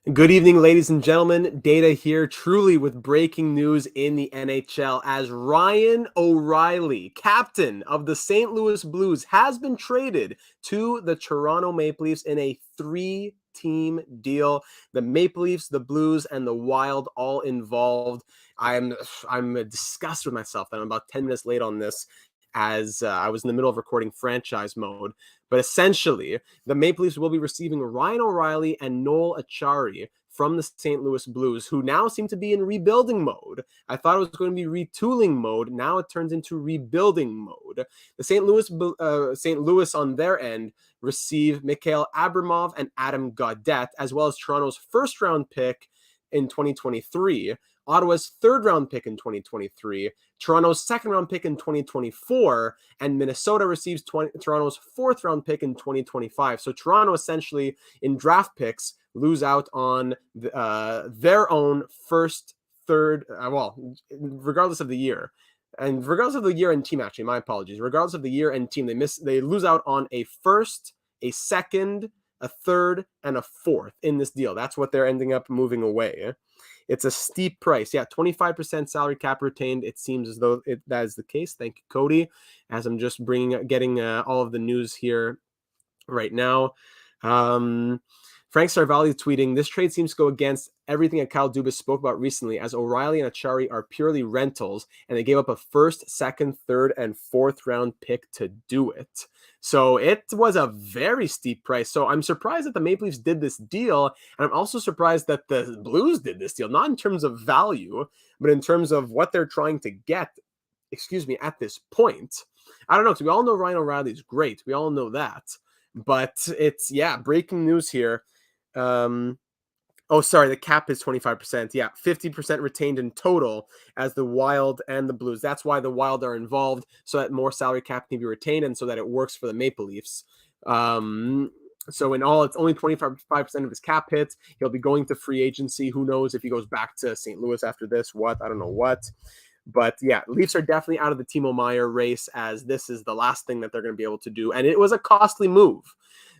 Good evening, ladies and gentlemen. Data here, truly with breaking news in the NHL as Ryan O'Reilly, captain of the St. Louis Blues, has been traded to the Toronto Maple Leafs in a three-team deal. The Maple Leafs, the Blues, and the Wild all involved. I'm disgusted with myself that I'm about 10 minutes late on this as I was in the middle of recording franchise mode. But essentially, the Maple Leafs will be receiving Ryan O'Reilly and Noel Acciari from the St. Louis Blues, who now seem to be in rebuilding mode. I thought it was going to be retooling mode. Now it turns into rebuilding mode. The St. Louis on their end receive Mikhail Abramov and Adam Gaudette, as well as Toronto's first-round pick in 2023, Ottawa's third-round pick in 2023, Toronto's second-round pick in 2024, and Minnesota receives Toronto's fourth-round pick in 2025. So Toronto essentially, in draft picks, lose out on their own first, third, regardless of the year. And regardless of the year and team, actually, my apologies. Regardless of the year and team, they lose out on a first, a second, a third, and a fourth in this deal. That's what they're ending up moving away. It's a steep price. Yeah, 25% salary cap retained. It seems as though that is the case. Thank you, Cody. As I'm just getting all of the news here right now. Frank Sarvalli tweeting, this trade seems to go against everything that Kyle Dubas spoke about recently, as O'Reilly and Acciari are purely rentals, and they gave up a first, second, third, and fourth round pick to do it. So it was a very steep price. So I'm surprised that the Maple Leafs did this deal, and I'm also surprised that the Blues did this deal, not in terms of value, but in terms of what they're trying to get, at this point. I don't know, because we all know Ryan O'Reilly is great. We all know that. But it's, breaking news here. The cap is 25%. Yeah, 50% retained in total as the Wild and the Blues. That's why the Wild are involved, so that more salary cap can be retained and so that it works for the Maple Leafs. So in all, it's only 25% of his cap hits. He'll be going to free agency. Who knows if he goes back to St. Louis after this? I don't know what. But yeah, Leafs are definitely out of the Timo Meier race, as this is the last thing that they're going to be able to do. And it was a costly move.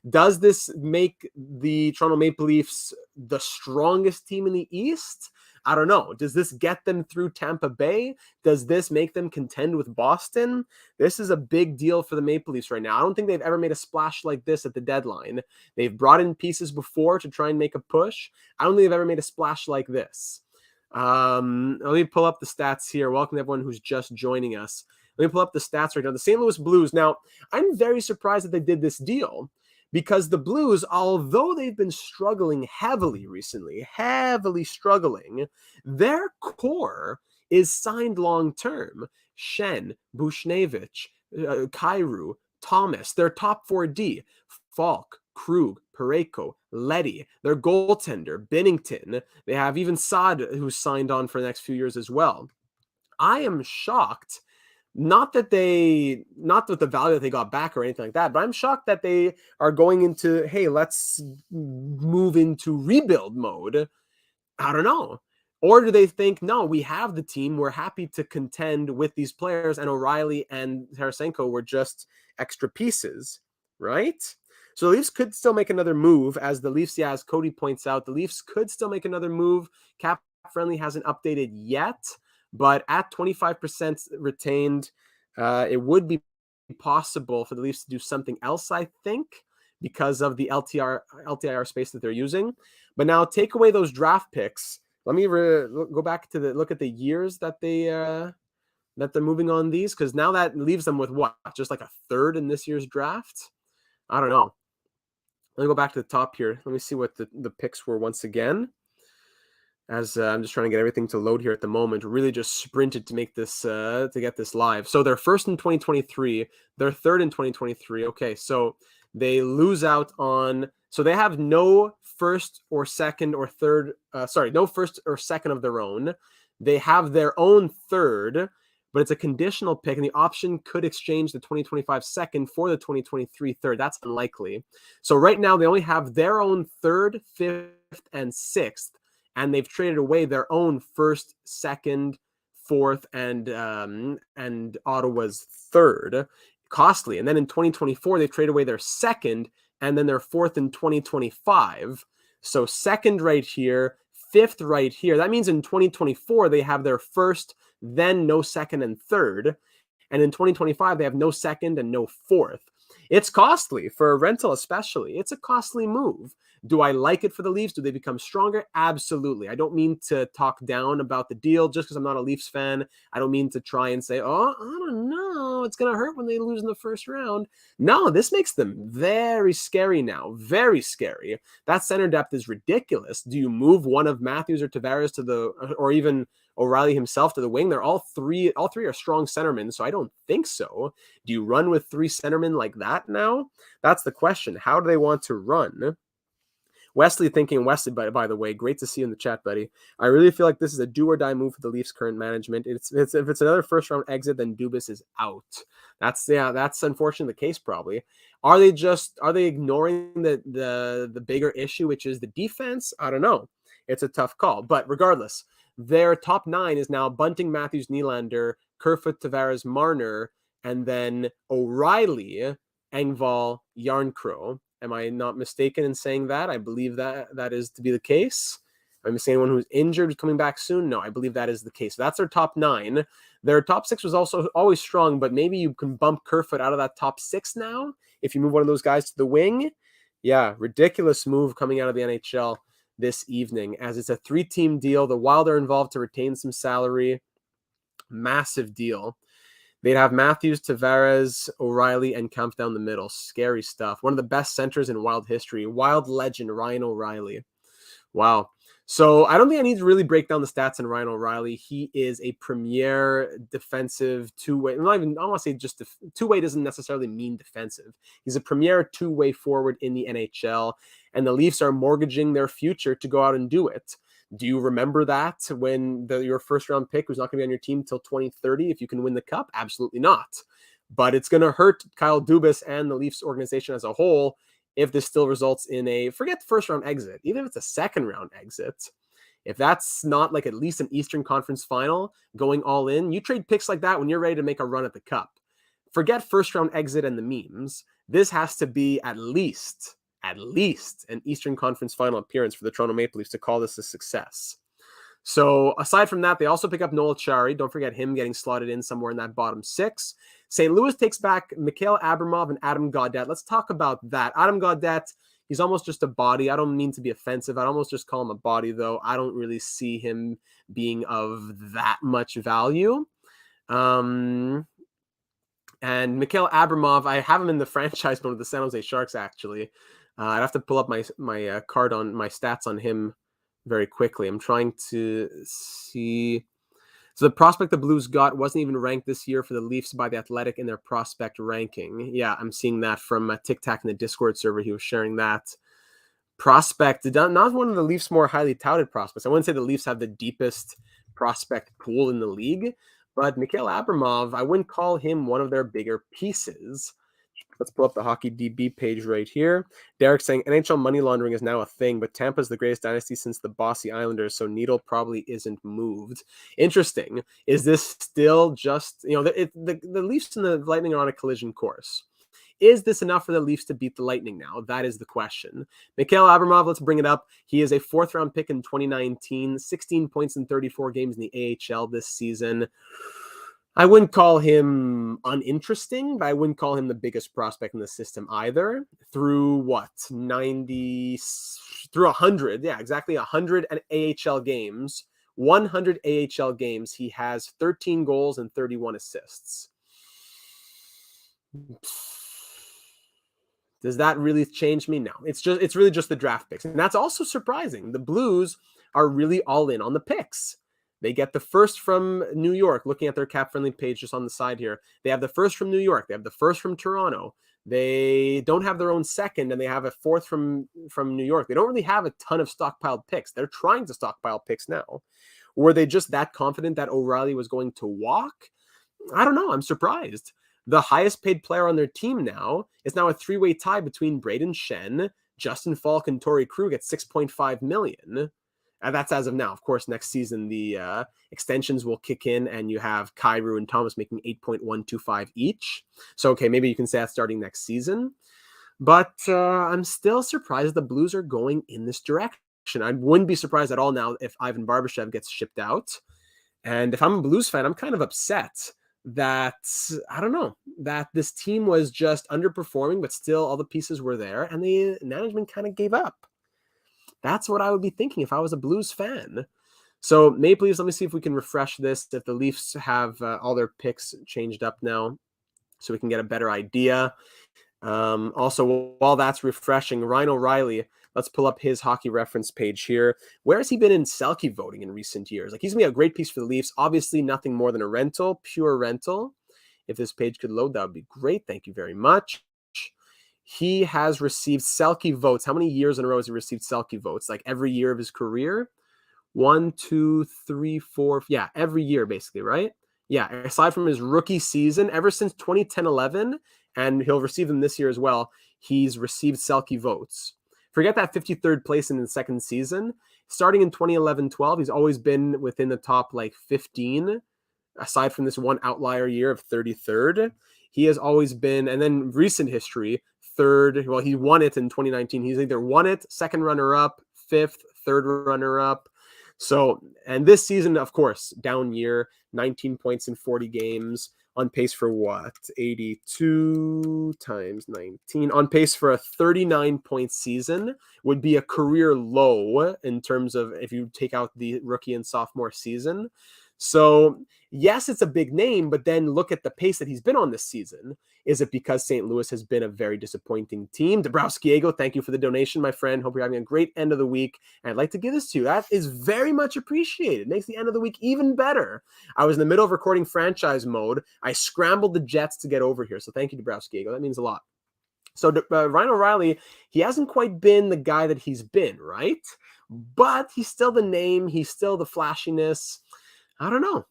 Does this make the Toronto Maple Leafs the strongest team in the East? I don't know. Does this get them through Tampa Bay? Does this make them contend with Boston? This is a big deal for the Maple Leafs right now. I don't think they've ever made a splash like this at the deadline. They've brought in pieces before to try and make a push. I don't think they've ever made a splash like this. Let me pull up the stats here. Welcome to everyone who's just joining us. Let me pull up the stats right now. The St. Louis Blues. Now, I'm very surprised that they did this deal, because the Blues, although they've been struggling heavily recently, their core is signed long-term. Shen, Bushnevich, Kyrou, Thomas, their top 4D, Falk, Krug, Pareko, Leddy, their goaltender, Binnington. They have even Saad, who's signed on for the next few years as well. I am shocked, not with the value that they got back or anything like that, but I'm shocked that they are going into, hey, let's move into rebuild mode. I don't know. Or do they think, no, we have the team, we're happy to contend with these players, and O'Reilly and Tarasenko were just extra pieces, right? So the Leafs could still make another move, as the Leafs, as Cody points out, the Leafs could still make another move. Cap Friendly hasn't updated yet, but at 25% retained, it would be possible for the Leafs to do something else, I think, because of the LTIR space that they're using. But now take away those draft picks. Let me go back to look at the years that they're moving on these, because now that leaves them with what? Just like a third in this year's draft? I don't know. Let me go back to the top here. Let me see what the picks were once again. As I'm just trying to get everything to load here at the moment. Really just sprinted to make this to get this live. So they're first in 2023. They're third in 2023. Okay, so they lose out on. So they have no first or second or third. No first or second of their own. They have their own third, but it's a conditional pick, and the option could exchange the 2025 second for the 2023 third. That's unlikely. So right now they only have their own third, fifth, and sixth. And they've traded away their own first, second, fourth, and Ottawa's third. Costly. And then in 2024, they traded away their second and then their fourth in 2025. So second right here, fifth right here. That means in 2024, they have their first, then no second and third. And in 2025, they have no second and no fourth. It's costly for a rental, especially. It's a costly move. Do I like it for the Leafs? Do they become stronger? Absolutely. I don't mean to talk down about the deal just because I'm not a Leafs fan. I don't mean to try and say, oh, I don't know, it's going to hurt when they lose in the first round. No, this makes them very scary now. Very scary. That center depth is ridiculous. Do you move one of Matthews or Tavares to the, or even O'Reilly himself to the wing? They're all three are strong centermen, so I don't think so. Do you run with three centermen like that now? That's the question. How do they want to run? Wesley, by the way, great to see you in the chat, buddy. I really feel like this is a do or die move for the Leafs' current management. If it's another first round exit, then Dubas is out. That's unfortunately the case. Probably. Are they ignoring the bigger issue, which is the defense? I don't know. It's a tough call, but regardless, their top 9 is now Bunting, Matthews, Nylander, Kerfoot, Tavares, Marner, and then O'Reilly, Engvall, Yarncrow. Am I not mistaken in saying that? I believe that is to be the case. Am I missing anyone who's injured, coming back soon? No, I believe that is the case. So that's their top 9. Their top 6 was also always strong, but maybe you can bump Kerfoot out of that top 6 now if you move one of those guys to the wing. Yeah, ridiculous move coming out of the NHL this evening, as it's a 3-team deal. The Wild are involved to retain some salary. Massive deal. They'd have Matthews, Tavares, O'Reilly, and Kempf down the middle. Scary stuff. One of the best centers in Wild history. Wild legend, Ryan O'Reilly. Wow. So I don't think I need to really break down the stats on Ryan O'Reilly. He is a premier defensive two-way. I don't want to say just two-way doesn't necessarily mean defensive. He's a premier two-way forward in the NHL, and the Leafs are mortgaging their future to go out and do it. Do you remember that when your first-round pick was not going to be on your team until 2030 if you can win the Cup? Absolutely not. But it's going to hurt Kyle Dubas and the Leafs organization as a whole if this still results in forget the first-round exit, even if it's a second-round exit. If that's not like at least an Eastern Conference final going all in, you trade picks like that when you're ready to make a run at the Cup. Forget first-round exit and the memes. This has to be at least an Eastern Conference final appearance for the Toronto Maple Leafs to call this a success. So aside from that, they also pick up Noel Acciari. Don't forget him getting slotted in somewhere in that bottom 6. St. Louis takes back Mikhail Abramov and Adam Gaudette. Let's talk about that. Adam Gaudette, he's almost just a body. I don't mean to be offensive. I'd almost just call him a body, though. I don't really see him being of that much value. And Mikhail Abramov, I have him in the franchise mode of the San Jose Sharks, actually. I'd have to pull up my card on my stats on him very quickly. I'm trying to see. So the prospect the Blues got wasn't even ranked this year for the Leafs by The Athletic in their prospect ranking. Yeah, I'm seeing that from Tic Tac in the Discord server. He was sharing that. Prospect, not one of the Leafs' more highly touted prospects. I wouldn't say the Leafs have the deepest prospect pool in the league, but Mikhail Abramov, I wouldn't call him one of their bigger pieces. Let's pull up the Hockey DB page right here. Derek saying NHL money laundering is now a thing, but Tampa's the greatest dynasty since the Bossy Islanders, so Needle probably isn't moved. Interesting. Is this still just, the Leafs and the Lightning are on a collision course. Is this enough for the Leafs to beat the Lightning now? That is the question. Mikhail Abramov, let's bring it up. He is a 4th-round pick in 2019, 16 points in 34 games in the AHL this season. I wouldn't call him uninteresting, but I wouldn't call him the biggest prospect in the system either. Through 100, yeah, exactly 100 AHL games, 100 AHL games, he has 13 goals and 31 assists. Does that really change me? No. It's really just the draft picks. And that's also surprising. The Blues are really all in on the picks. They get the first from New York, looking at their cap-friendly page just on the side here. They have the first from New York. They have the first from Toronto. They don't have their own second, and they have a 4th from New York. They don't really have a ton of stockpiled picks. They're trying to stockpile picks now. Were they just that confident that O'Reilly was going to walk? I don't know. I'm surprised. The highest paid player on their team now is now a 3-way tie between Braden Shen, Justin Falk, and Torrey Krug at $6.5 million. That's as of now. Of course, next season, the extensions will kick in, and you have Kyrou and Thomas making $8.125 each. So, okay, maybe you can say that's starting next season. But I'm still surprised the Blues are going in this direction. I wouldn't be surprised at all now if Ivan Barbashev gets shipped out. And if I'm a Blues fan, I'm kind of upset that, I don't know, that this team was just underperforming, but still all the pieces were there and the management kind of gave up. That's what I would be thinking if I was a Blues fan. So Maple Leafs, let me see if we can refresh this, if the Leafs have all their picks changed up now so we can get a better idea. Also, while that's refreshing, Ryan O'Reilly, let's pull up his hockey reference page here. Where has he been in Selke voting in recent years? Like, he's going to be a great piece for the Leafs. Obviously, nothing more than a rental, pure rental. If this page could load, that would be great. Thank you very much. He has received Selke votes. How many years in a row has he received Selke votes? Like every year of his career? 1, 2, 3, 4. Yeah, every year, basically, right? Yeah, aside from his rookie season, ever since 2010-11, and he'll receive them this year as well, he's received Selke votes. Forget that 53rd place in the second season. Starting in 2011-12, he's always been within the top, 15, aside from this one outlier year of 33rd. He has always been, and then recent history, third. Well, he won it in 2019. He's either won it, second runner-up, fifth, third runner-up. So, and this season, of course, down year, 19 points in 40 games, on pace for what? 82 times 19. On pace for a 39-point season, would be a career low in terms of if you take out the rookie and sophomore season. So, yes, it's a big name, but then look at the pace that he's been on this season. Is it because St. Louis has been a very disappointing team? Dabrowskiego, thank you for the donation, my friend. Hope you're having a great end of the week. And I'd like to give this to you. That is very much appreciated. Makes the end of the week even better. I was in the middle of recording franchise mode. I scrambled the jets to get over here. So thank you, Dabrowskiego. That means a lot. So Ryan O'Reilly, he hasn't quite been the guy that he's been, right? But he's still the name. He's still the flashiness. I don't know.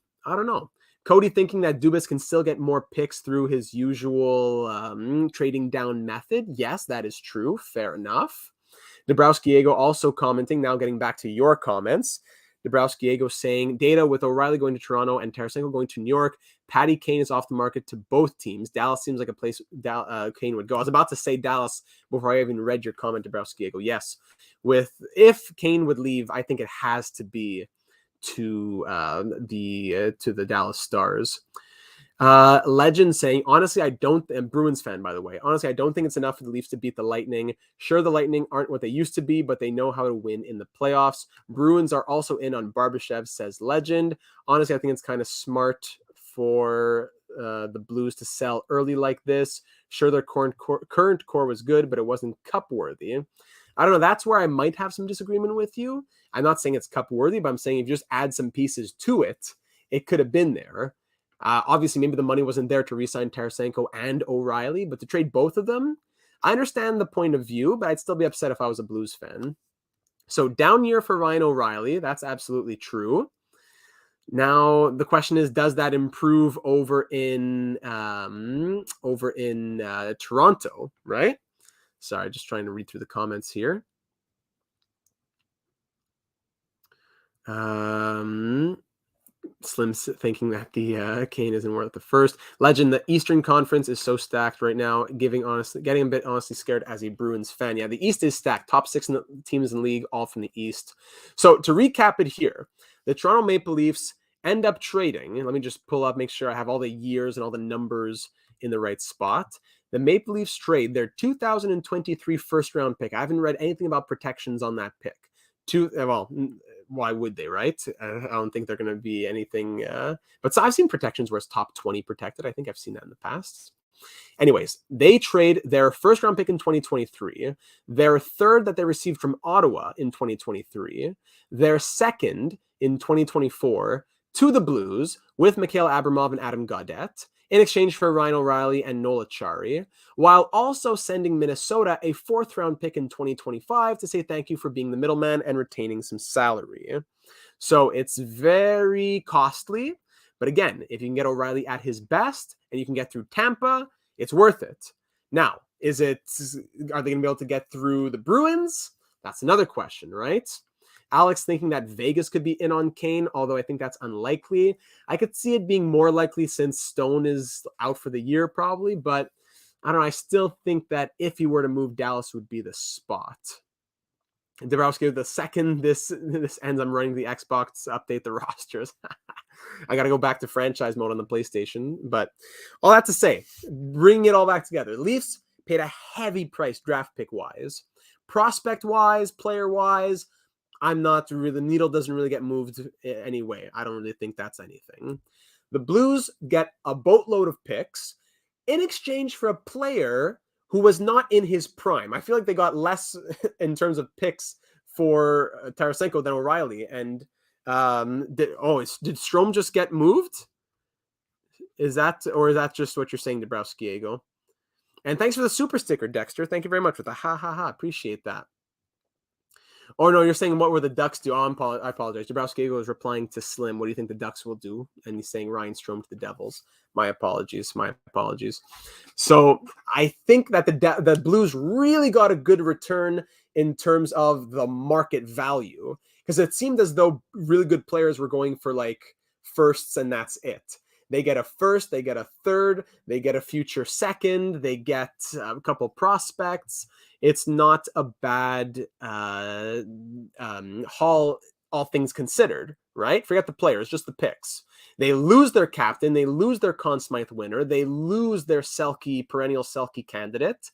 Cody thinking that Dubas can still get more picks through his usual trading down method. Yes, that is true. Fair enough. Dabrowskiego also commenting, now getting back to your comments. Dabrowskiego saying, data with O'Reilly going to Toronto and Tarasenko going to New York. Patty Kane is off the market to both teams. Dallas seems like a place Kane would go. I was about to say Dallas before I even read your comment, Dabrowskiego. Yes. If Kane would leave, I think it has to be to the Dallas Stars. Legend saying, honestly, and Bruins fan, by the way, honestly, I don't think it's enough for the Leafs to beat the Lightning. Sure, the Lightning aren't what they used to be, but they know how to win in the playoffs. Bruins are also in on Barbashev, says Legend. Honestly, I think it's kind of smart for the Blues to sell early like this. Sure, their current core was good, but it wasn't cup worthy. I don't know. That's where I might have some disagreement with you. I'm not saying it's cup worthy, but I'm saying if you just add some pieces to it, it could have been there. Obviously, maybe the money wasn't there to re-sign Tarasenko and O'Reilly, but to trade both of them, I understand the point of view, but I'd still be upset if I was a Blues fan. So down year for Ryan O'Reilly. That's absolutely true. Now, the question is, does that improve over in Toronto, right? Sorry, just trying to read through the comments here. Slim's thinking that the Kane isn't worth the first. Legend, the Eastern Conference is so stacked right now, getting a bit honestly scared as a Bruins fan. Yeah, the East is stacked. Top 6 teams in the league, all from the East. So to recap it here, the Toronto Maple Leafs end up trading. Let me just pull up, make sure I have all the years and all the numbers in the right spot. The Maple Leafs trade their 2023 first-round pick. I haven't read anything about protections on that pick. Why would they, right? I don't think they're going to be anything. But so I've seen protections where it's top 20 protected. I think I've seen that in the past. Anyways, they trade their first round pick in 2023, their third that they received from Ottawa in 2023, their second in 2024 to the Blues with Mikhail Abramov and Adam Gaudette in exchange for Ryan O'Reilly and Noel Acciari, while also sending Minnesota a fourth round pick in 2025 to say thank you for being the middleman and retaining some salary. So it's very costly. But again, if you can get O'Reilly at his best and you can get through Tampa, it's worth it. Now, are they going to be able to get through the Bruins? That's another question, right? Alex thinking that Vegas could be in on Kane, although I think that's unlikely. I could see it being more likely since Stone is out for the year probably, but I don't know. I still think that if he were to move, Dallas would be the spot. Dabrowski, the second this ends, I'm running the Xbox to update the rosters. I got to go back to franchise mode on the PlayStation. But all that to say, bring it all back together. Leafs paid a heavy price draft pick wise, prospect wise, player wise. I'm not really, the needle doesn't really get moved anyway. I don't really think that's anything. The Blues get a boatload of picks in exchange for a player who was not in his prime. I feel like they got less in terms of picks for Tarasenko than O'Reilly. And did Strome just get moved? Is that just what you're saying, Dabrowski? And thanks for the super sticker, Dexter. Thank you very much for the ha ha ha. Appreciate that. Oh, no, you're saying what were the Ducks do? Oh, I apologize. Dabrowski is replying to Slim. What do you think the Ducks will do? And he's saying Ryan Strome to the Devils. My apologies. So I think that the Blues really got a good return in terms of the market value, because it seemed as though really good players were going for like firsts and that's it. They get a first, they get a third, they get a future second, they get a couple prospects. It's not a bad haul, all things considered, right? Forget the players, just the picks. They lose their captain, they lose their Conn Smythe winner, they lose their perennial Selke candidate.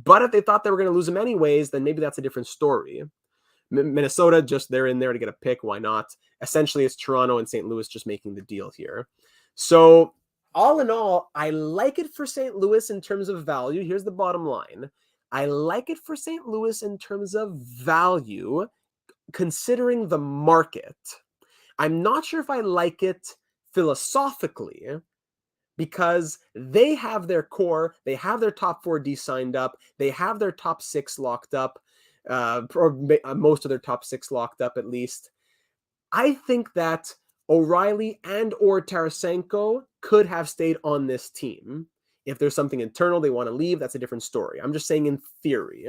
But if they thought they were going to lose him anyways, then maybe that's a different story. Minnesota, just they're in there to get a pick. Why not? Essentially, it's Toronto and St. Louis just making the deal here. So all in all, I like it for St. Louis in terms of value. Here's the bottom line. I like it for St. Louis in terms of value, considering the market. I'm not sure if I like it philosophically, because they have their core, they have their top 4D signed up, they have their top 6 locked up, or most of their top 6 locked up at least. I think that O'Reilly and or Tarasenko could have stayed on this team. If there's something internal they want to leave, that's a different story. I'm just saying in theory.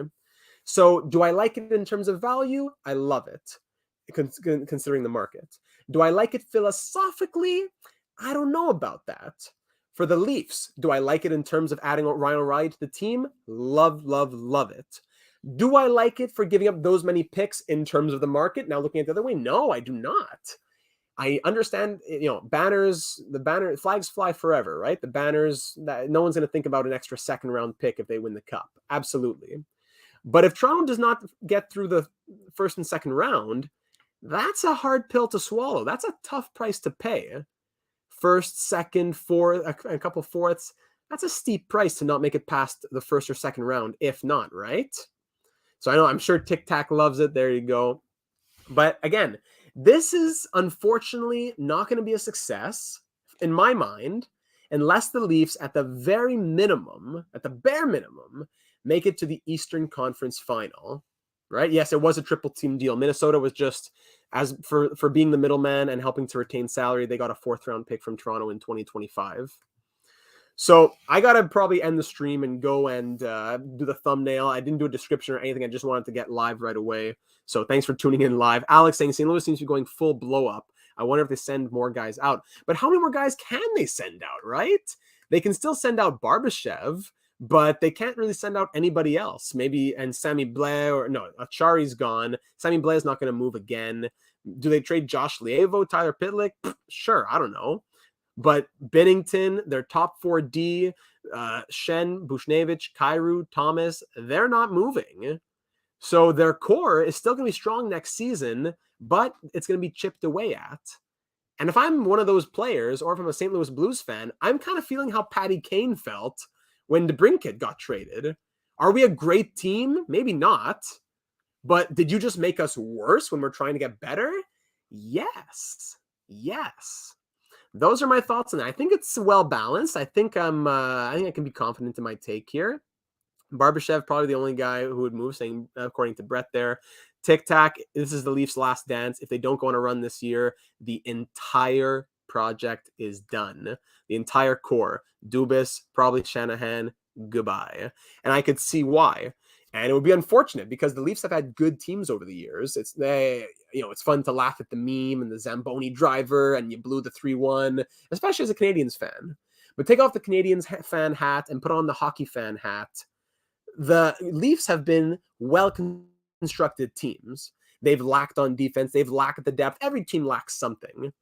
So do I like it in terms of value? I love it, considering the market. Do I like it philosophically? I don't know about that. For the Leafs, do I like it in terms of adding Ryan O'Reilly to the team? Love, love, love it. Do I like it for giving up those many picks in terms of the market? Now looking at the other way, no, I do not. I understand, banners, flags fly forever, right? The banners, no one's going to think about an extra second round pick if they win the cup. Absolutely. But if Toronto does not get through the first and second round, that's a hard pill to swallow. That's a tough price to pay. First, second, fourth, a couple fourths. That's a steep price to not make it past the first or second round, if not, right? So I know, I'm sure Tic Tac loves it. There you go. But again, this is unfortunately not going to be a success in my mind unless the Leafs at the bare minimum, make it to the Eastern Conference Final, right? Yes, it was a triple team deal. Minnesota was just, as for being the middleman and helping to retain salary, they got a 4th round pick from Toronto in 2025. So I got to probably end the stream and go and do the thumbnail. I didn't do a description or anything. I just wanted to get live right away. So thanks for tuning in live. Alex saying St. Louis seems to be going full blow up. I wonder if they send more guys out. But how many more guys can they send out, right? They can still send out Barbashev, but they can't really send out anybody else. Maybe, and Sammy Blais, or no, Acciari's gone. Sammy Blais is not going to move again. Do they trade Josh Lievo, Tyler Pitlick? Sure, I don't know. But Binnington, their top 4D, Shen, Buchnevich, Kyrou, Thomas, they're not moving. So their core is still going to be strong next season, but it's going to be chipped away at. And if I'm one of those players, or if I'm a St. Louis Blues fan, I'm kind of feeling how Patty Kane felt when DeBrincat got traded. Are we a great team? Maybe not. But did you just make us worse when we're trying to get better? Yes. Yes. Those are my thoughts on that. I think it's well balanced. I think I can be confident in my take here. Barbashev, probably the only guy who would move, saying according to Brett there. Tic Tac, this is the Leafs' last dance. If they don't go on a run this year, the entire project is done. The entire core. Dubas, probably Shanahan, goodbye. And I could see why. And it would be unfortunate because the Leafs have had good teams over the years. It's fun to laugh at the meme and the Zamboni driver and you blew the 3-1, especially as a Canadiens fan. But take off the Canadiens fan hat and put on the hockey fan hat. The Leafs have been well-constructed teams. They've lacked on defense. They've lacked the depth. Every team lacks something.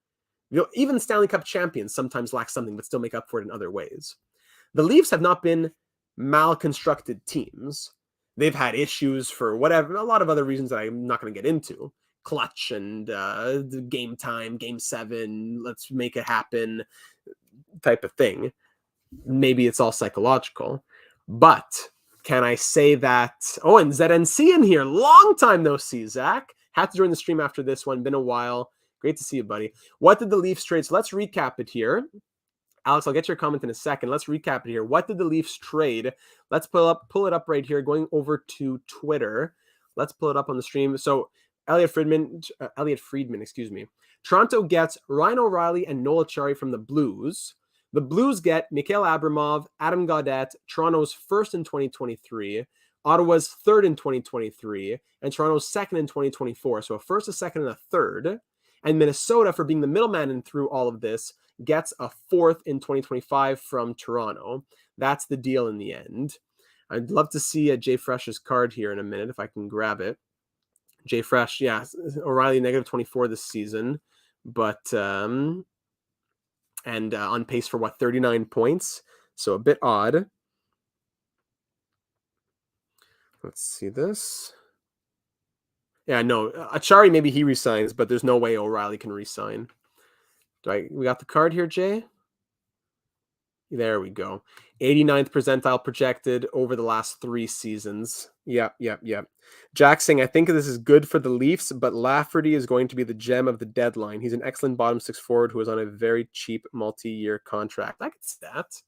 Even Stanley Cup champions sometimes lack something, but still make up for it in other ways. The Leafs have not been mal-constructed teams. They've had issues for whatever, a lot of other reasons that I'm not going to get into. Clutch and game time, game 7, let's make it happen type of thing. Maybe it's all psychological. But can I say that... Oh, and ZNC in here. Long time no see, Zach. Had to join the stream after this one. Been a while. Great to see you, buddy. What did the Leafs trade? So let's recap it here. Alex, I'll get your comment in a second. Let's recap it here. What did the Leafs trade? Let's pull it up right here, going over to Twitter. Let's pull it up on the stream. So Elliot Friedman, excuse me. Toronto gets Ryan O'Reilly and Noel Acciari from the Blues. The Blues get Mikhail Abramov, Adam Gaudette, Toronto's first in 2023, Ottawa's third in 2023, and Toronto's second in 2024. So a first, a second, and a third. And Minnesota, for being the middleman and through all of this, gets a fourth in 2025 from Toronto. That's the deal in the end. I'd love to see Jay Fresh's card here in a minute if I can grab it. Jay Fresh, yeah, O'Reilly -24 this season, but and on pace for what, 39 points, so a bit odd. Let's see this. Yeah, no, Acciari, maybe he resigns, but there's no way O'Reilly can resign. We got the card here, Jay? There we go. 89th percentile projected over the last 3 seasons. Yep. Jack saying, I think this is good for the Leafs, but Lafferty is going to be the gem of the deadline. He's an excellent bottom 6 forward who is on a very cheap multi-year contract. I could see that.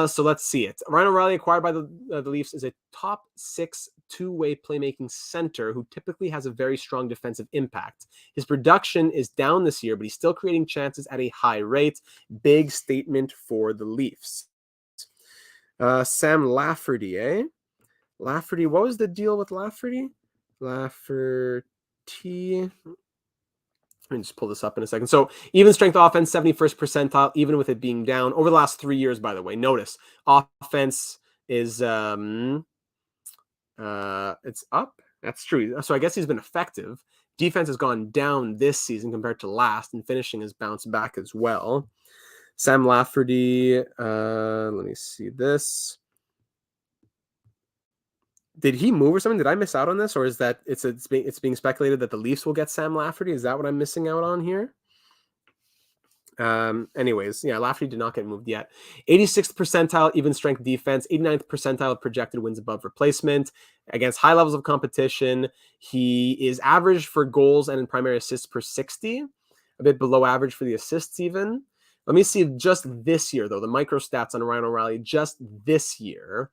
So let's see it. Ryan O'Reilly, acquired by the Leafs, is a top 6 two-way playmaking center who typically has a very strong defensive impact. His production is down this year, but he's still creating chances at a high rate. Big statement for the Leafs. Sam Lafferty, eh? Lafferty, what was the deal with Lafferty? Lafferty... Let me just pull this up in a second. So even strength offense, 71st percentile, even with it being down over the last 3 years, by the way. Notice offense is it's up. That's true. So I guess he's been effective. Defense has gone down this season compared to last, and finishing has bounced back as well. Sam Lafferty, let me see this. Did he move or something? Did I miss out on this, or is that it's being speculated that the Leafs will get Sam Lafferty? Is that what I'm missing out on here? Anyways, yeah, Lafferty did not get moved yet. 86th percentile even strength defense, 89th percentile projected wins above replacement against high levels of competition. He is average for goals and in primary assists per 60, a bit below average for the assists even. Let me see just this year, though, the micro stats on Ryan O'Reilly just this year.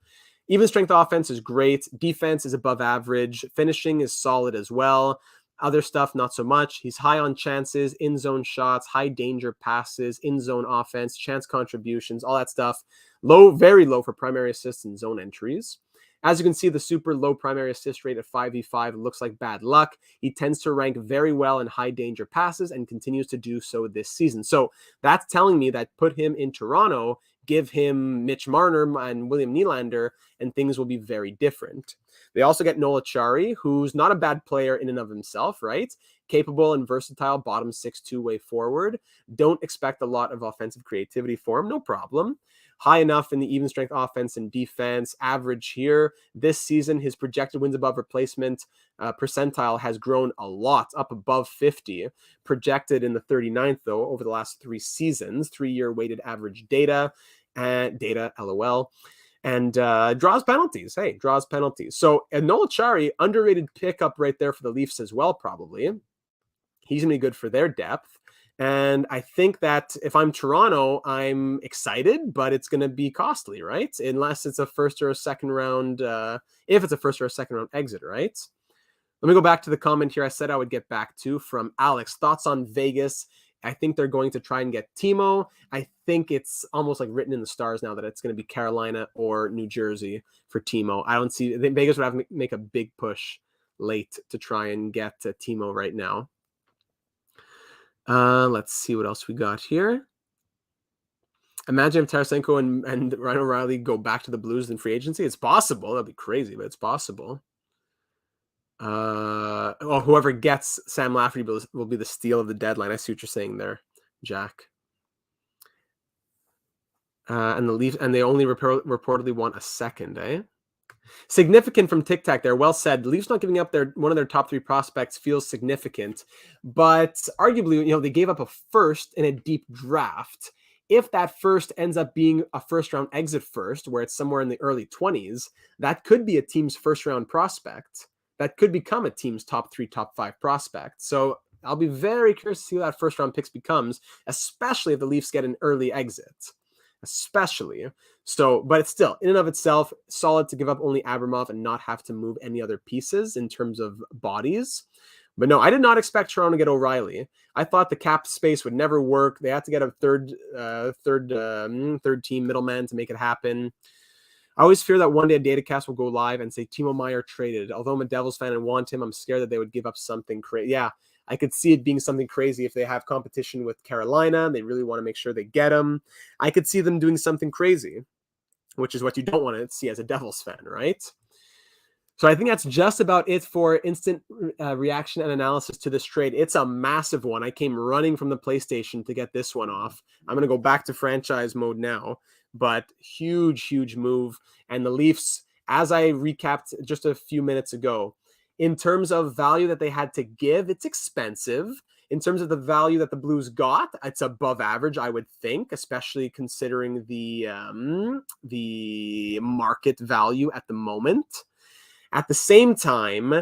Even strength offense is great. Defense is above average. Finishing is solid as well. Other stuff, not so much. He's high on chances, in-zone shots, high danger passes, in-zone offense, chance contributions, all that stuff. Low, very low for primary assists and zone entries. As you can see, the super low primary assist rate at 5v5 looks like bad luck. He tends to rank very well in high danger passes and continues to do so this season. So that's telling me that put him in Toronto, give him Mitch Marner and William Nylander, and things will be very different. They also get Noel Acciari, who's not a bad player in and of himself, right? Capable and versatile bottom 6 two-way forward. Don't expect a lot of offensive creativity for him, no problem. High enough in the even strength offense and defense. Average here. This season, his projected wins above replacement percentile has grown a lot, up above 50. Projected in the 39th, though, over the last 3 seasons. 3-year weighted average data. Data, LOL. And draws penalties. Hey, draws penalties. So Noel Acciari, underrated pickup right there for the Leafs as well, probably. He's going to be good for their depth. And I think that if I'm Toronto, I'm excited, but it's going to be costly, right? Unless it's a first or a second round, if it's a first or a second round exit, right? Let me go back to the comment here I said I would get back to from Alex. Thoughts on Vegas? I think they're going to try and get Timo. I think it's almost like written in the stars now that it's going to be Carolina or New Jersey for Timo. I think Vegas would have to make a big push late to try and get Timo right now. Let's see what else we got here. Imagine if Tarasenko and Ryan O'Reilly go back to the Blues in free agency. It's possible. That'd be crazy, but it's possible. Whoever gets Sam Lafferty will be the steal of the deadline. I see what you're saying there, Jack. And the Leafs, and they only reportedly want a second, eh? Significant from Tic Tac there. Well said. The Leafs not giving up one of their top 3 prospects feels significant, but arguably, they gave up a first in a deep draft. If that first ends up being a first-round exit first, where it's somewhere in the early 20s, that could be a team's first-round prospect. That could become a team's top 3, top 5 prospect. So I'll be very curious to see what that first-round picks becomes, especially if the Leafs get an early exit. Especially. So, but it's still, in and of itself, solid to give up only Abramov and not have to move any other pieces in terms of bodies. But no, I did not expect Toronto to get O'Reilly. I thought the cap space would never work. They had to get a third team middleman to make it happen. I always fear that one day a datacast will go live and say Timo Meier traded. Although I'm a Devils fan and want him, I'm scared that they would give up something crazy. Yeah, I could see it being something crazy if they have competition with Carolina. They really want to make sure they get him. I could see them doing something crazy, which is what you don't want to see as a Devils fan, right? So I think that's just about it for instant reaction and analysis to this trade. It's a massive one. I came running from the PlayStation to get this one off. I'm going to go back to franchise mode now, but huge move. And the Leafs, as I recapped just a few minutes ago, in terms of value that they had to give, it's expensive. In terms of the value that the Blues got, it's above average, I would think, especially considering the market value at the moment. At the same time,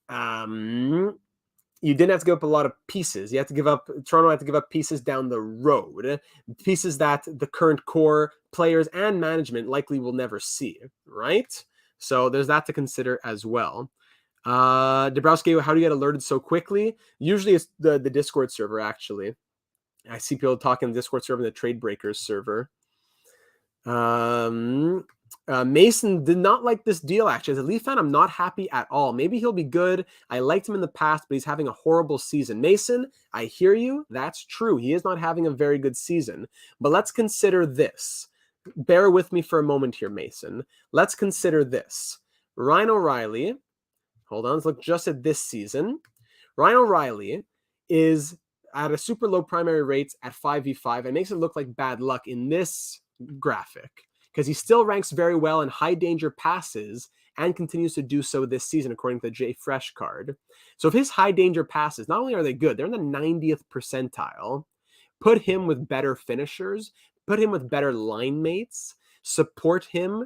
you didn't have to give up a lot of pieces. Toronto had to give up pieces down the road, pieces that the current core players and management likely will never see, right? So there's that to consider as well. Dabrowski, how do you get alerted so quickly? Usually it's the Discord server, actually. I see people talking the Discord server and the Trade Breakers server. Mason did not like this deal, actually. As a Leaf fan, I'm not happy at all. Maybe he'll be good. I liked him in the past, but he's having a horrible season. Mason, I hear you. That's true. He is not having a very good season. But let's consider this. Bear with me for a moment here, Mason. Let's consider this. Ryan O'Reilly, hold on, let's look just at this season. Ryan O'Reilly is at a super low primary rates at 5v5 and makes it look like bad luck in this graphic because he still ranks very well in high danger passes and continues to do so this season, according to the Jay Fresh card. So if his high danger passes, not only are they good, they're in the 90th percentile. Put him with better finishers, put him with better line mates, support him,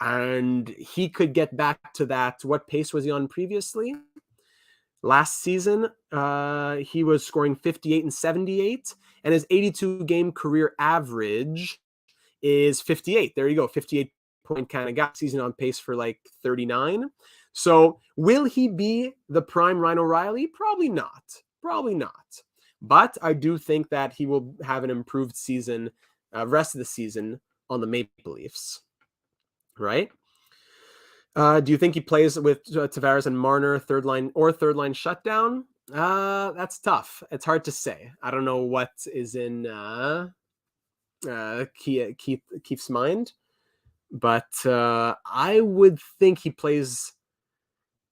and he could get back to that. What pace was he on previously? Last season, he was scoring 58 and 78, and his 82-game career average is 58. There you go, 58-point kind of guy. Season on pace for like 39. So will he be the prime Ryan O'Reilly? Probably not. Probably not. But I do think that he will have an improved season, rest of the season on the Maple Leafs. Right? Do you think he plays with Tavares and Marner third line shutdown? That's tough. It's hard to say. I don't know what is in Keith's mind, but I would think he plays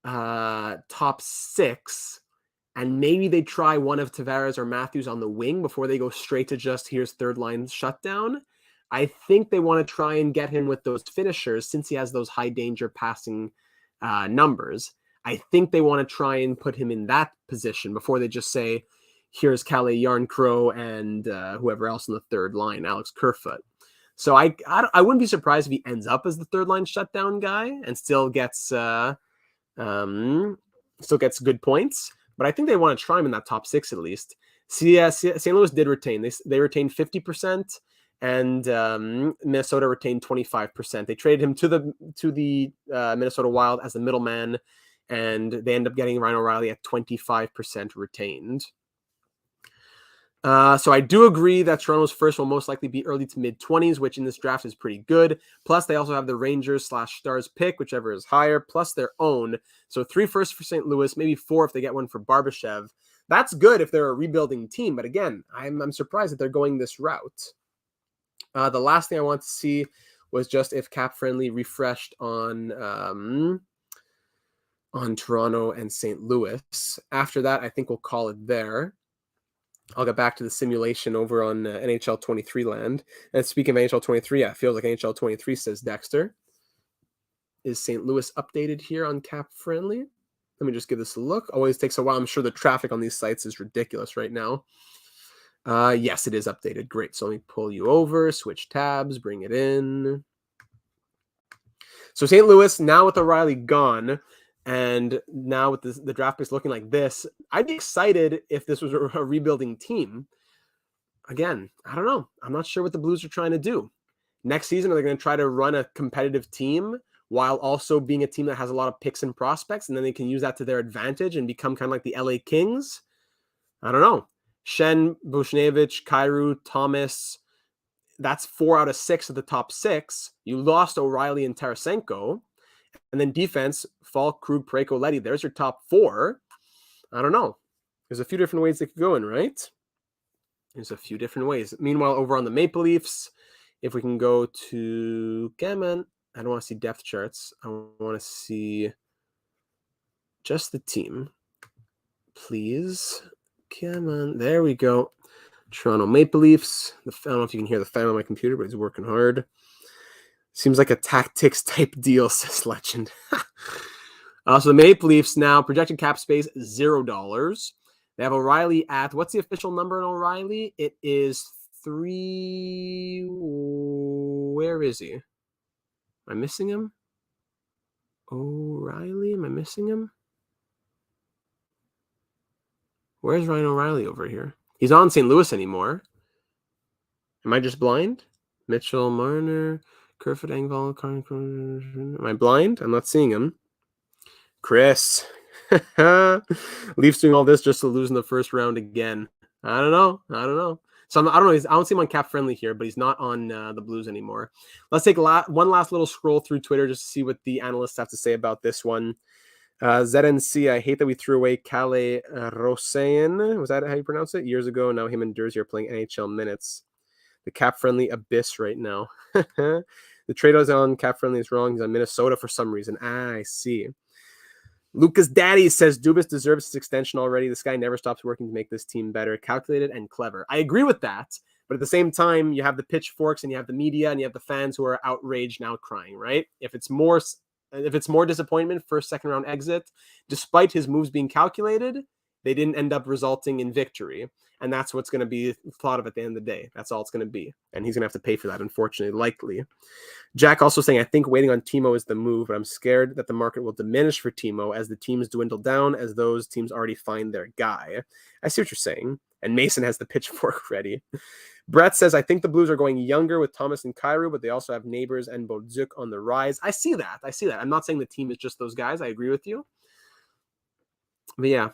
top 6, and maybe they try one of Tavares or Matthews on the wing before they go straight to just here's third line shutdown. I think they want to try and get him with those finishers since he has those high danger passing numbers. I think they want to try and put him in that position before they just say, here's Calle Yarncrow and whoever else in the third line, Alex Kerfoot. So I wouldn't be surprised if he ends up as the third line shutdown guy and still gets good points. But I think they want to try him in that top 6 at least. St. Louis did retain. They retained 50%. And Minnesota retained 25%. They traded him to the Minnesota Wild as the middleman, and they end up getting Ryan O'Reilly at 25% retained. So I do agree that Toronto's first will most likely be early to mid-20s, which in this draft is pretty good. Plus, they also have the Rangers/Stars pick, whichever is higher, plus their own. So 3 firsts for St. Louis, maybe 4 if they get one for Barbashev. That's good if they're a rebuilding team. But again, I'm surprised that they're going this route. The last thing I want to see was just if Cap Friendly refreshed on Toronto and St. Louis. After that, I think we'll call it there. I'll get back to the simulation over on NHL 23 land. And speaking of NHL 23, yeah, it feels like NHL 23, says Dexter. Is St. Louis updated here on Cap Friendly? Let me just give this a look. Always takes a while. I'm sure the traffic on these sites is ridiculous right now. Yes, it is updated. Great. So let me pull you over, switch tabs, bring it in. So St. Louis, now with O'Reilly gone, and now with the draft picks looking like this, I'd be excited if this was a rebuilding team. Again, I don't know. I'm not sure what the Blues are trying to do. Next season, are they going to try to run a competitive team while also being a team that has a lot of picks and prospects, and then they can use that to their advantage and become kind of like the LA Kings? I don't know. Shen, Bushnevich, Kyrou, Thomas, that's 4 out of 6 of the top 6. You lost O'Reilly and Tarasenko. And then defense, Falk, Krug, Parayko, Leddy. There's your top 4. I don't know. There's a few different ways they could go in, right? There's a few different ways. Meanwhile, over on the Maple Leafs, if we can go to Gammon, I don't want to see depth charts. I want to see just the team. Please. Come on. There we go. Toronto Maple Leafs. I don't know if you can hear the fan on my computer, but he's working hard. Seems like a tactics type deal, says Legend. So the Maple Leafs now, projected cap space, $0. They have O'Reilly at, what's the official number in O'Reilly? It is 3. Where is he? Am I missing him? O'Reilly? Am I missing him? Where's Ryan O'Reilly over here? He's not in St. Louis anymore. Am I just blind? Mitchell, Marner, Kerfoot, Engvall, am I blind? I'm not seeing him. Chris. Leafs doing all this just to lose in the first round again. I don't know. So I don't know. I don't see him on Cap Friendly here, but he's not on the Blues anymore. Let's take one last little scroll through Twitter just to see what the analysts have to say about this one. ZNC, I hate that we threw away Kalle Rosean. Was that how you pronounce it? Years ago. Now him and Dursey are playing NHL minutes. The Cap Friendly abyss right now. The trade on Cap Friendly is wrong. He's on Minnesota for some reason. I see. Lucas Daddy says Dubas deserves his extension already. This guy never stops working to make this team better, calculated and clever. I agree with that, but at the same time, you have the pitchforks and you have the media and you have the fans who are outraged now crying, right? If it's more disappointment, first, second round exit, despite his moves being calculated, they didn't end up resulting in victory. And that's what's going to be thought of at the end of the day. That's all it's going to be. And he's going to have to pay for that, unfortunately, likely. Jack also saying, I think waiting on Timo is the move, but I'm scared that the market will diminish for Timo as the teams dwindle down, as those teams already find their guy. I see what you're saying. And Mason has the pitchfork ready. Brett says, I think the Blues are going younger with Thomas and Kyrou, but they also have Neighbors and Bodzuk on the rise. I see that. I'm not saying the team is just those guys. I agree with you. But yeah.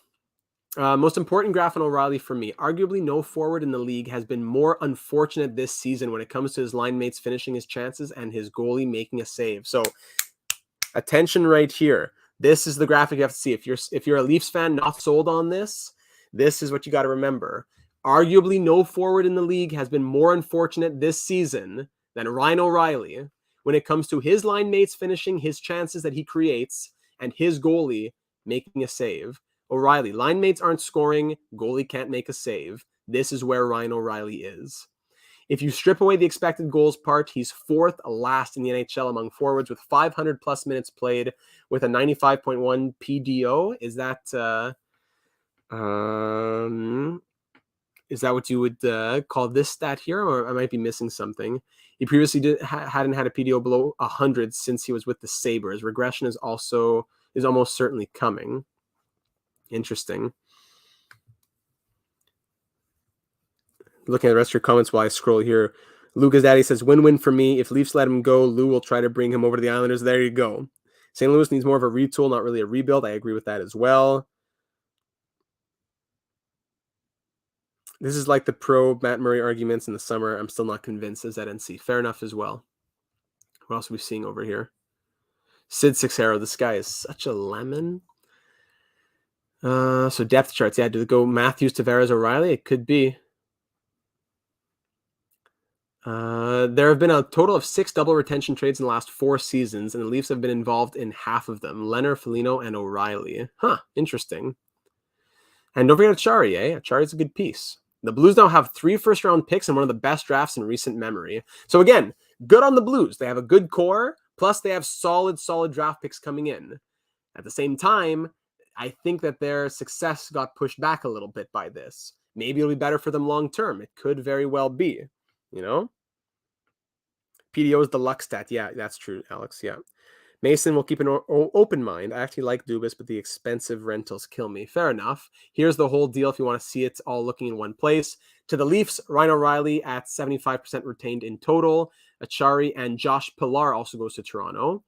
Most important graph on O'Reilly for me. Arguably no forward in the league has been more unfortunate this season when it comes to his line mates finishing his chances and his goalie making a save. So attention right here. This is the graphic you have to see. If you're a Leafs fan not sold on this, this is what you got to remember. Arguably no forward in the league has been more unfortunate this season than Ryan O'Reilly when it comes to his line mates finishing his chances that he creates and his goalie making a save. O'Reilly, line mates aren't scoring, goalie can't make a save. This is where Ryan O'Reilly is. If you strip away the expected goals part, he's 4th last in the NHL among forwards with 500 plus minutes played with a 95.1 PDO. Is that what you would call this stat here, or I might be missing something? He previously hadn't had a PDO below 100 since he was with the Sabres. Regression is almost certainly coming. Interesting. Looking at the rest of your comments while I scroll here. Lucas Daddy says, win-win for me. If Leafs let him go, Lou will try to bring him over to the Islanders. There you go. St. Louis needs more of a retool, not really a rebuild. I agree with that as well. This is like the pro Matt Murray arguments in the summer. I'm still not convinced as NC. Fair enough as well. What else are we seeing over here? Sid Sixero. This guy is such a lemon. So depth charts. Yeah, do they go Matthews, Tavares, O'Reilly? It could be. There have been a total of 6 double retention trades in the last 4 seasons, and the Leafs have been involved in half of them. Leonard, Foligno, and O'Reilly. Huh, interesting. And don't forget Acciari, eh? Acciari's a good piece. The Blues now have 3 first-round picks and one of the best drafts in recent memory. So again, good on the Blues. They have a good core, plus they have solid draft picks coming in. At the same time, I think that their success got pushed back a little bit by this. Maybe it'll be better for them long term. It could very well be, you know? PDO is the luck stat. Yeah, that's true, Alex. Yeah. Mason will keep an open mind. I actually like Dubas, but the expensive rentals kill me. Fair enough. Here's the whole deal if you want to see it all looking in one place. To the Leafs, Ryan O'Reilly at 75% retained in total. Acciari and Josh Pilar also goes to Toronto.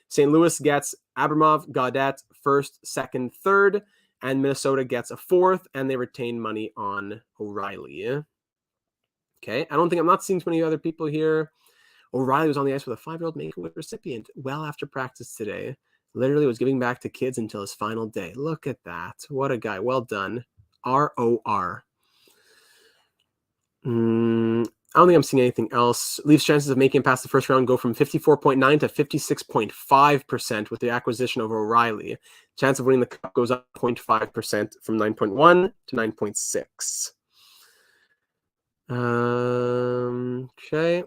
St. Louis gets Abramov, Gaudette, first, second, third, and Minnesota gets a fourth, and they retain money on O'Reilly. Okay, I'm not seeing too many other people here. O'Reilly was on the ice with a 5-year-old Make-A-Wish recipient well after practice today. Literally was giving back to kids until his final day. Look at that. What a guy. Well done. ROR. I don't think I'm seeing anything else. Leafs' chances of making it past the first round go from 54.9 to 56.5% with the acquisition of O'Reilly. Chance of winning the cup goes up 0.5% from 9.1 to 9.6. Okay.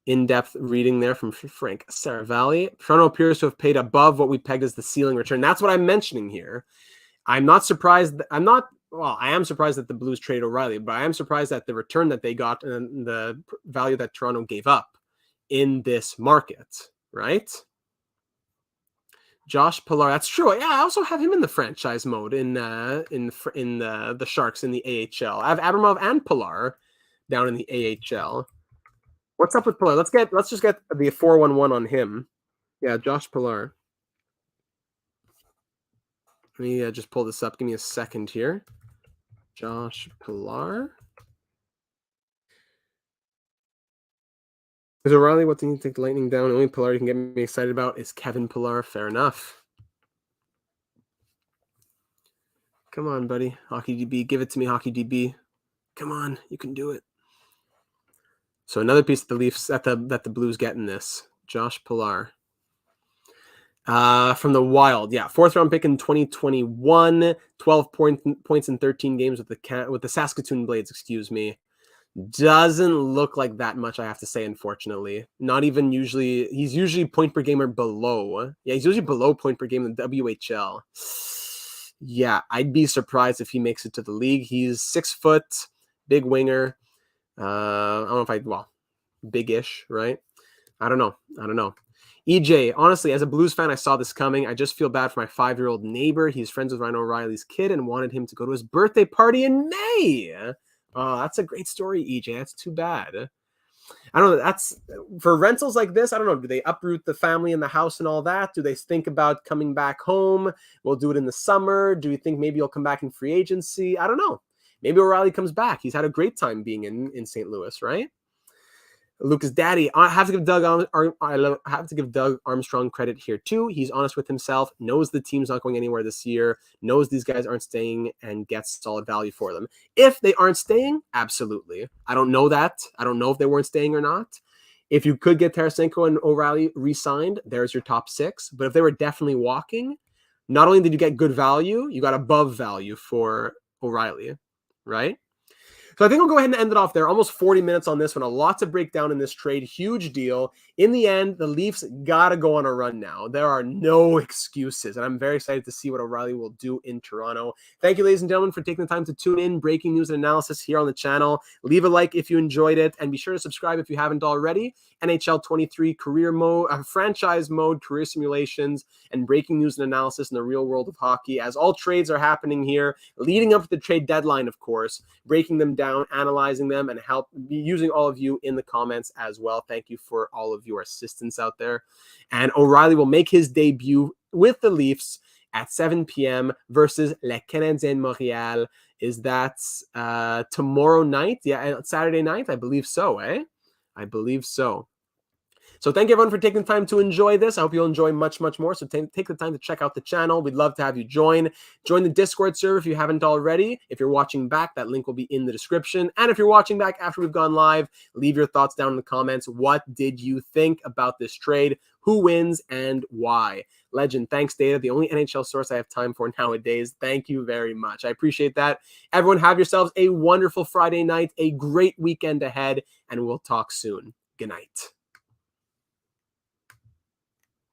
In-depth reading there from Frank Saravalli. Toronto appears to have paid above what we pegged as the ceiling return. That's what I'm mentioning here. I'm not surprised. I am surprised that the Blues traded O'Reilly, but I am surprised at the return that they got and the value that Toronto gave up in this market, right? Josh Pilar, that's true. Yeah, I also have him in the franchise mode in the Sharks in the AHL. I have Abramov and Pilar down in the AHL. What's up with Pilar? Let's just get the 411 on him. Yeah, Josh Pilar. Let me just pull this up. Give me a second here. Josh Pilar. Is O'Reilly, what do you take the Lightning down? The only Pilar you can get me excited about is Kevin Pilar. Fair enough. Come on, buddy. Hockey DB. Give it to me, Hockey DB. Come on. You can do it. So another piece of the Leafs that the Blues get in this. Josh Pilar. From the Wild. Yeah, 4th round pick in 2021. 12 points in 13 games with the Saskatoon Blades, excuse me. Doesn't look like that much, I have to say, unfortunately. Not even usually. He's usually point per game or below. Yeah, he's usually below point per game in the WHL. Yeah, I'd be surprised if he makes it to the league. He's 6 foot, big winger. I don't know if big-ish, right? I don't know. EJ, honestly, as a Blues fan, I saw this coming. I just feel bad for my 5-year-old neighbor. He's friends with Ryan O'Reilly's kid and wanted him to go to his birthday party in May. Oh, that's a great story, EJ. That's too bad. I don't know. That's for rentals like this. I don't know. Do they uproot the family and the house and all that? Do they think about coming back home? We'll do it in the summer. Do you think maybe he'll come back in free agency? I don't know. Maybe O'Reilly comes back. He's had a great time being in St. Louis, right? Lucas Daddy, I have to give Doug Armstrong credit here too. He's honest with himself, knows the team's not going anywhere this year, knows these guys aren't staying, and gets solid value for them. If they aren't staying, absolutely. I don't know that. I don't know if they weren't staying or not. If you could get Tarasenko and O'Reilly re-signed, there's your top 6. But if they were definitely walking, not only did you get good value, you got above value for O'Reilly, right? So I think we'll go ahead and end it off there. Almost 40 minutes on this one. A lot to break down in this trade. Huge deal. In the end, the Leafs got to go on a run now. There are no excuses. And I'm very excited to see what O'Reilly will do in Toronto. Thank you, ladies and gentlemen, for taking the time to tune in. Breaking news and analysis here on the channel. Leave a like if you enjoyed it. And be sure to subscribe if you haven't already. NHL 23 career mode, franchise mode, career simulations, and breaking news and analysis in the real world of hockey. As all trades are happening here, leading up to the trade deadline, of course, breaking them down, analyzing them, and using all of you in the comments as well. Thank you for all of your assistance out there. And O'Reilly will make his debut with the Leafs at 7 p.m. versus Le Canadien Montréal. Is that tomorrow night? Yeah, Saturday night? I believe so, eh? I believe so. So thank you everyone for taking the time to enjoy this. I hope you'll enjoy much, much more. So take the time to check out the channel. We'd love to have you join the Discord server if you haven't already. If you're watching back, that link will be in the description. And if you're watching back after we've gone live, leave your thoughts down in the comments. What did you think about this trade? Who wins and why? Legend, thanks, Data, the only NHL source I have time for nowadays. Thank you very much. I appreciate that. Everyone, have yourselves a wonderful Friday night, a great weekend ahead, and we'll talk soon. Good night.